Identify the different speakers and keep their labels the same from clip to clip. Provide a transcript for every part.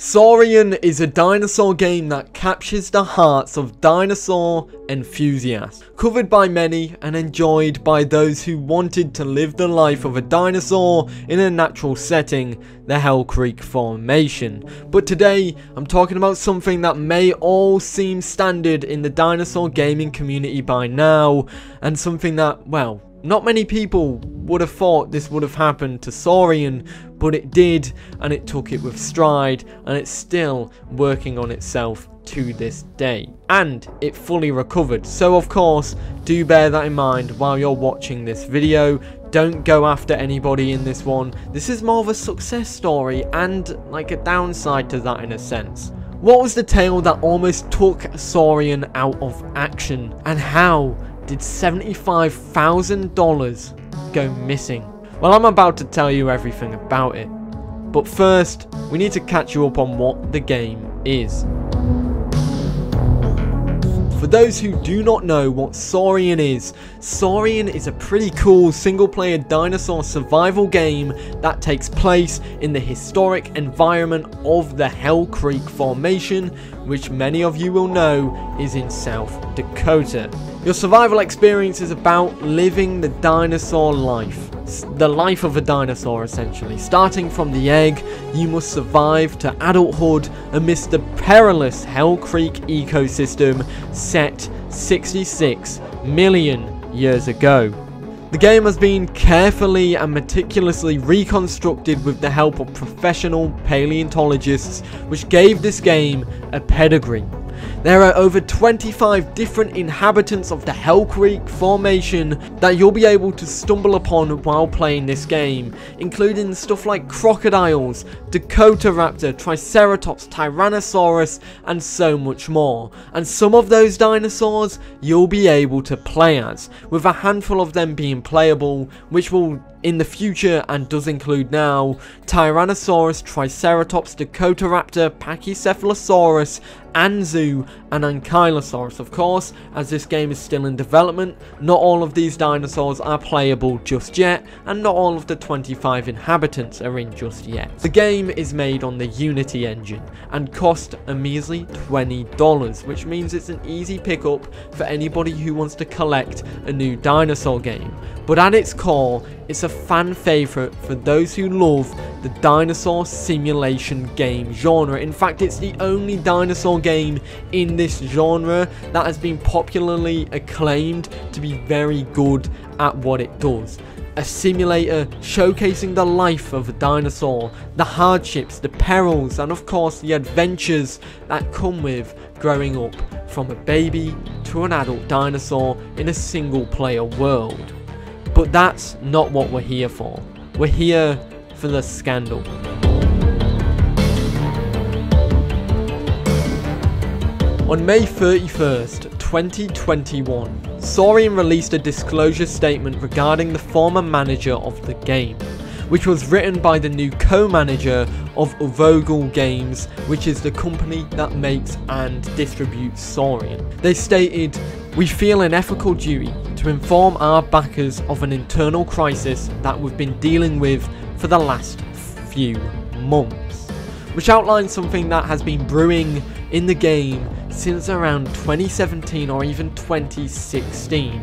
Speaker 1: Saurian is a dinosaur game that captures the hearts of dinosaur enthusiasts, covered by many and enjoyed by those who wanted to live the life of a dinosaur in a natural setting, the Hell Creek Formation. But today, I'm talking about something that may all seem standard in the dinosaur gaming community by now, and something that, well, not many people would have thought this would have happened to Saurian, but it did, and it took it with stride, and it's still working on itself to this day. And it fully recovered, so of course, do bear that in mind while you're watching this video. Don't go after anybody in this one. This is more of a success story, and like a downside to that in a sense. What was the tale that almost took Saurian out of action, and how did $75,000 go missing? Well, I'm about to tell you everything about it. But first, we need to catch you up on what the game is. For those who do not know what Saurian is a pretty cool single-player dinosaur survival game that takes place in the historic environment of the Hell Creek Formation, which many of you will know is in South Dakota. Your survival experience is about living the dinosaur life. The life of a dinosaur, essentially. Starting from the egg, you must survive to adulthood amidst the perilous Hell Creek ecosystem set 66 million years ago. The game has been carefully and meticulously reconstructed with the help of professional paleontologists, which gave this game a pedigree. There are over 25 different inhabitants of the Hell Creek Formation that you'll be able to stumble upon while playing this game, including stuff like crocodiles, Dakotaraptor, Triceratops, Tyrannosaurus, and so much more. And some of those dinosaurs you'll be able to play as, with a handful of them being playable, which will in the future, and does include now, Tyrannosaurus, Triceratops, Dakotaraptor, Pachycephalosaurus, Anzu, and Ankylosaurus. Of course, as this game is still in development, not all of these dinosaurs are playable just yet, and not all of the 25 inhabitants are in just yet. The game is made on the Unity engine, and cost a measly $20, which means it's an easy pickup for anybody who wants to collect a new dinosaur game. But at its core, it's a fan favourite for those who love the dinosaur simulation game genre. In fact, it's the only dinosaur game in this genre that has been popularly acclaimed to be very good at what it does. A simulator showcasing the life of a dinosaur, the hardships, the perils, and of course the adventures that come with growing up from a baby to an adult dinosaur in a single player world. But that's not what we're here for. We're here for the scandal. On May 31st, 2021, Saurian released a disclosure statement regarding the former manager of the game, which was written by the new co-manager of Uvogel Games, which is the company that makes and distributes Saurian. They stated, "We feel an ethical duty to inform our backers of an internal crisis that we've been dealing with for the last few months," which outlines something that has been brewing in the game since around 2017 or even 2016.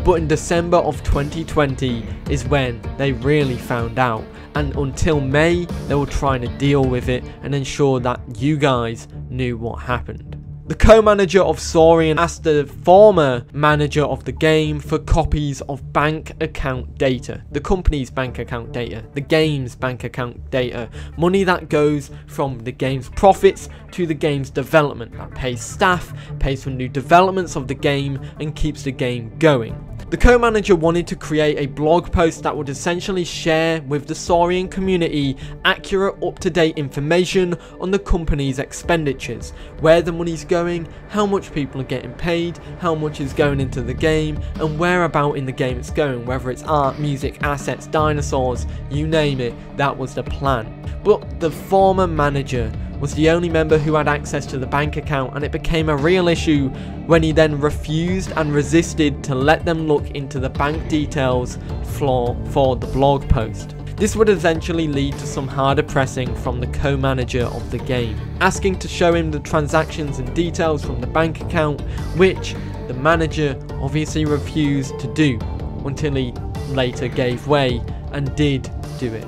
Speaker 1: But in December of 2020 is when they really found out, and until May they were trying to deal with it and ensure that you guys knew what happened. The co-manager of Saurian asked the former manager of the game for copies of bank account data, the company's bank account data, the game's bank account data, money that goes from the game's profits to the game's development, that pays staff, pays for new developments of the game, and keeps the game going. The co-manager wanted to create a blog post that would essentially share with the Saurian community accurate, up-to-date information on the company's expenditures, where the money's going, how much people are getting paid, how much is going into the game, and where about in the game it's going, whether it's art, music, assets, dinosaurs, you name it, that was the plan. But the former manager was the only member who had access to the bank account, and it became a real issue when he then refused and resisted to let them look into the bank details for the blog post. This would eventually lead to some harder pressing from the co-manager of the game, asking to show him the transactions and details from the bank account, which the manager obviously refused to do until he later gave way and did do it.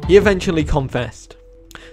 Speaker 1: He eventually confessed.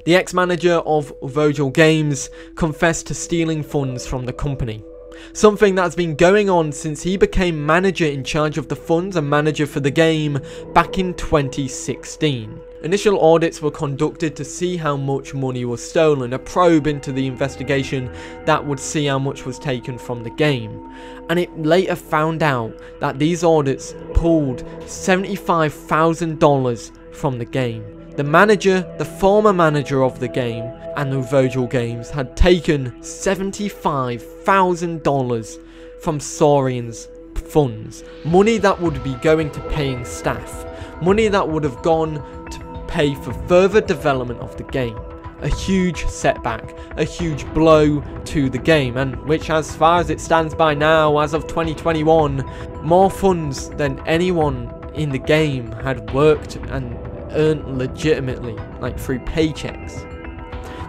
Speaker 1: The ex-manager of Vogel Games confessed to stealing funds from the company. Something that has been going on since he became manager in charge of the funds and manager for the game back in 2016. Initial audits were conducted to see how much money was stolen, a probe into the investigation that would see how much was taken from the game. And it later found out that these audits pulled $75,000 from the game. The manager, the former manager of the game, and the Vogel Games had taken $75,000 from Saurian's funds. Money that would be going to paying staff. Money that would have gone to pay for further development of the game. A huge setback, a huge blow to the game, and which, as far as it stands by now, as of 2021, more funds than anyone in the game had worked and earned legitimately, like through paychecks.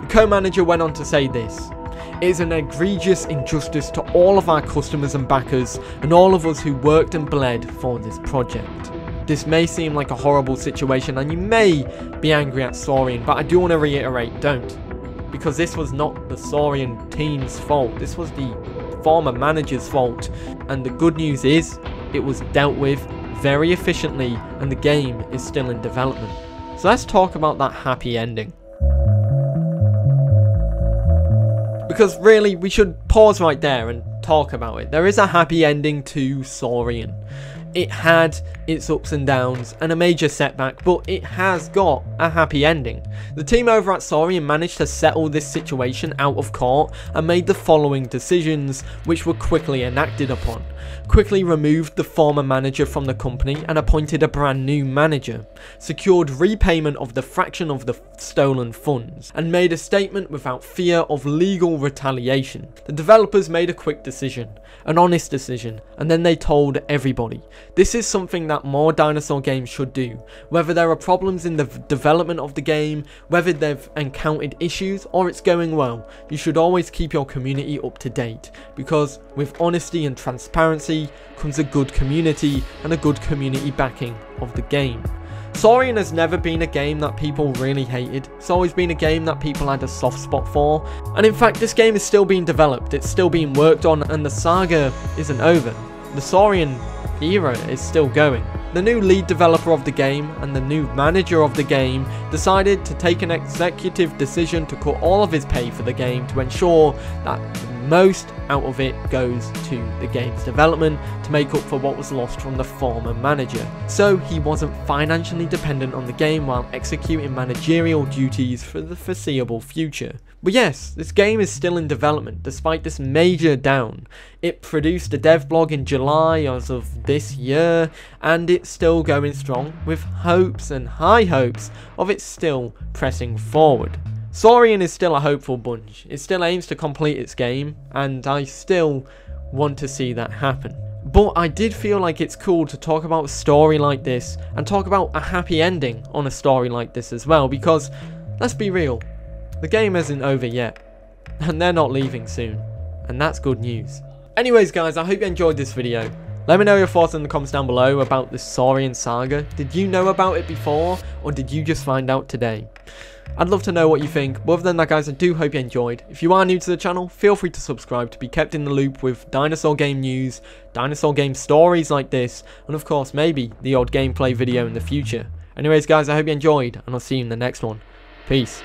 Speaker 1: The co-manager went on to say this: "It is an egregious injustice to all of our customers and backers and all of us who worked and bled for this project. This may seem like a horrible situation and you may be angry at Saurian, but I do want to reiterate, don't. Because this was not the Saurian team's fault, this was the former manager's fault, and the good news is, it was dealt with very efficiently and the game is still in development." So let's talk about that happy ending. Because really, we should pause right there and talk about it. There is a happy ending to Saurian. It had its ups and downs and a major setback, but it has got a happy ending. The team over at Saurian managed to settle this situation out of court and made the following decisions, which were quickly enacted upon. Quickly removed the former manager from the company and appointed a brand new manager, secured repayment of the fraction of the stolen funds, and made a statement without fear of legal retaliation. The developers made a quick decision, an honest decision, and then they told everybody. This is something that more dinosaur games should do. Whether there are problems in the development of the game, whether they've encountered issues or it's going well, you should always keep your community up to date, because with honesty and transparency comes a good community and a good community backing of the game. Saurian has never been a game that people really hated. It's always been a game that people had a soft spot for, and in fact this game is still being developed, it's still being worked on, and the saga isn't over. The Saurian era is still going. The new lead developer of the game and the new manager of the game decided to take an executive decision to cut all of his pay for the game to ensure that the most out of it goes to the game's development to make up for what was lost from the former manager. So he wasn't financially dependent on the game while executing managerial duties for the foreseeable future. But yes, this game is still in development despite this major down. It produced a dev blog in July as of this year, and it's still going strong with hopes and high hopes of it still pressing forward. Saurian is still a hopeful bunch. It still aims to complete its game, and I still want to see that happen. But I did feel like it's cool to talk about a story like this and talk about a happy ending on a story like this as well, because let's be real, the game isn't over yet, and they're not leaving soon, and that's good news. Anyways guys, I hope you enjoyed this video. Let me know your thoughts in the comments down below about the Saurian saga. Did you know about it before, or did you just find out today? I'd love to know what you think, but other than that guys, I do hope you enjoyed. If you are new to the channel, feel free to subscribe to be kept in the loop with dinosaur game news, dinosaur game stories like this, and of course maybe the odd gameplay video in the future. Anyways guys, I hope you enjoyed, and I'll see you in the next one. Peace.